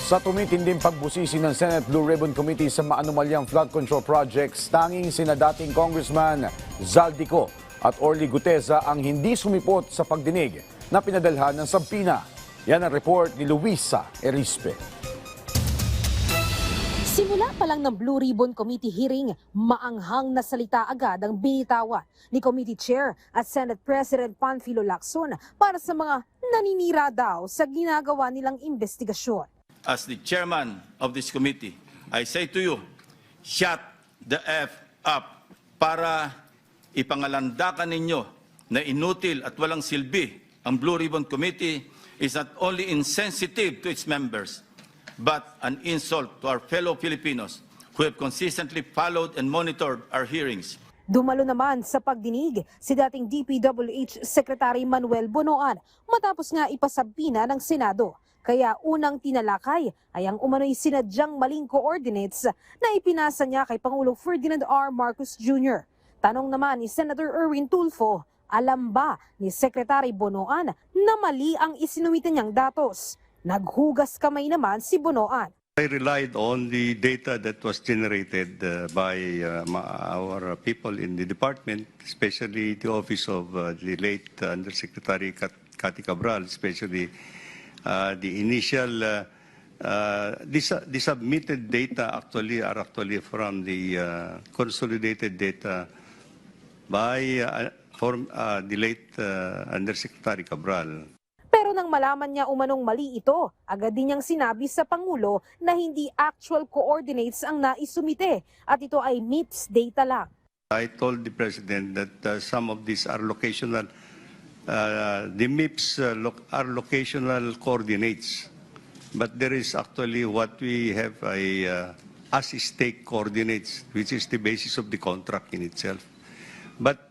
Sa tumitinding pagbusisi ng Senate Blue Ribbon Committee sa maanumalyang flood control projects, tanging sina dating Congressman Zaldico at Orly Guteza ang hindi sumipot sa pagdinig na pinadalhan ng sabpina. Yan ang report ni Luisa Erispe. Simula pa lang ng Blue Ribbon Committee hearing, maanghang na salita agad ang binitawan ni Committee Chair at Senate President Panfilo Lacson para sa mga naninira daw sa ginagawa nilang investigasyon. As the chairman of this committee, I say to you, shut the F up para ipangalandakan ninyo na inutil at walang silbi. Ang Blue Ribbon Committee is not only insensitive to its members, but an insult to our fellow Filipinos who have consistently followed and monitored our hearings. Dumalo naman sa pagdinig si dating DPWH Secretary Manuel Bonoan matapos nga ipasabpina ng Senado. Kaya unang tinalakay ay ang umano'y sinadyang maling coordinates na ipinasa niya kay Pangulong Ferdinand R. Marcos Jr. Tanong naman ni Senator Erwin Tulfo, alam ba ni Secretary Bonoan na mali ang isinuwitan niyang datos? Naghugas kamay naman si Bonoan. I relied on the data that was generated by our people in the department, especially the office of the late Undersecretary Cathy Cabral, especially the initial, the submitted data are actually from the consolidated data by the late Undersecretary Cabral. Pero nang malaman niya umanong mali ito, agad din niyang sinabi sa Pangulo na hindi actual coordinates ang naisumite at ito ay MIPS data lang. I told the President that some of these are locational, the MIPS are locational coordinates, but there is actually what we have as stake coordinates, which is the basis of the contract in itself. But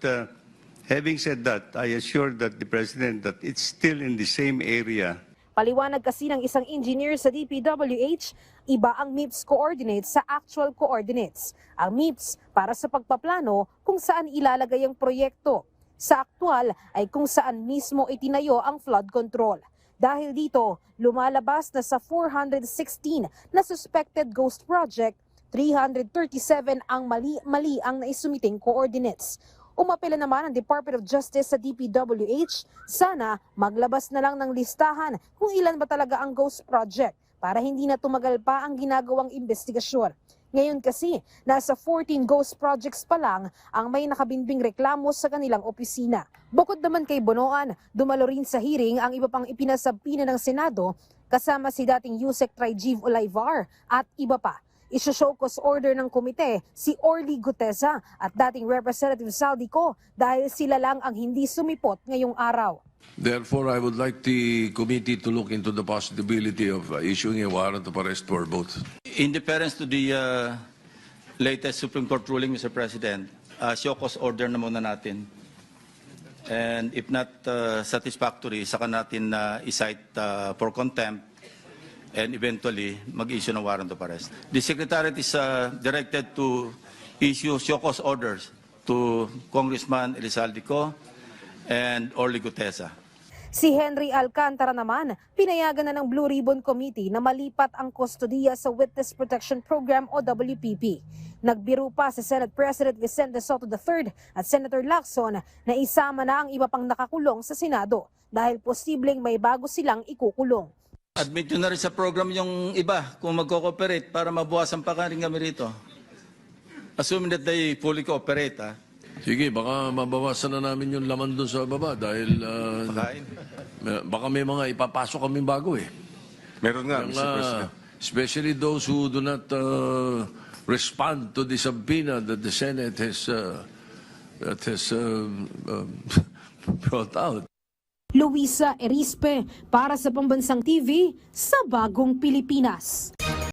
having said that, I assure that the President that it's still in the same area. Paliwanag kasi ng isang engineer sa DPWH, iba ang MIPS coordinates sa actual coordinates. Ang MIPS para sa pagpaplano kung saan ilalagay ang proyekto. Sa aktual ay kung saan mismo itinayo ang flood control. Dahil dito, lumalabas na sa 416 na suspected ghost project, 337 ang mali ang naisumiting coordinates. Umapela naman ang Department of Justice sa DPWH, sana maglabas na lang ng listahan kung ilan ba talaga ang ghost project para hindi na tumagal pa ang ginagawang investigasyon. Ngayon kasi, nasa 14 ghost projects pa lang ang may nakabinbing reklamo sa kanilang opisina. Bukod naman kay Bonoan, dumalo rin sa hearing ang iba pang ipinasabpina ng Senado kasama si dating Yusek Trijiv Olivar at iba pa. Isushow cause order ng komite si Orly Guteza at dating Representative Zaldico dahil sila lang ang hindi sumipot ngayong araw. Therefore, I would like the committee to look into the possibility of issuing a warrant of arrest for both. In deference to the latest Supreme Court ruling, Mr. President, show cause order na muna natin. And if not satisfactory, saka natin i-cite for contempt and eventually mag-issue ng warrant of arrest. The Secretariat is directed to issue show cause orders to Congressman Elizaldico and Orly Guteza. Si Henry Alcantara naman, pinayagan na ng Blue Ribbon Committee na malipat ang kustodiya sa Witness Protection Program o WPP. Nagbiro pa si Senate President Vicente Soto III at Senator Lacson na isama na ang iba pang nakakulong sa Senado dahil posibleng may bago silang ikukulong. Admit nyo na rin sa program yung iba kung mag-cooperate para mabuwasan pa rin kami rito. Assuming that they fully cooperate, Sige, baka mabawasan na namin yung laman doon sa baba dahil baka may mga ipapasok kami bago eh. Meron nga, Mr. President. Especially those who do not respond to the subpoena that the Senate has brought out. Luisa Erispe para sa Pambansang TV sa Bagong Pilipinas.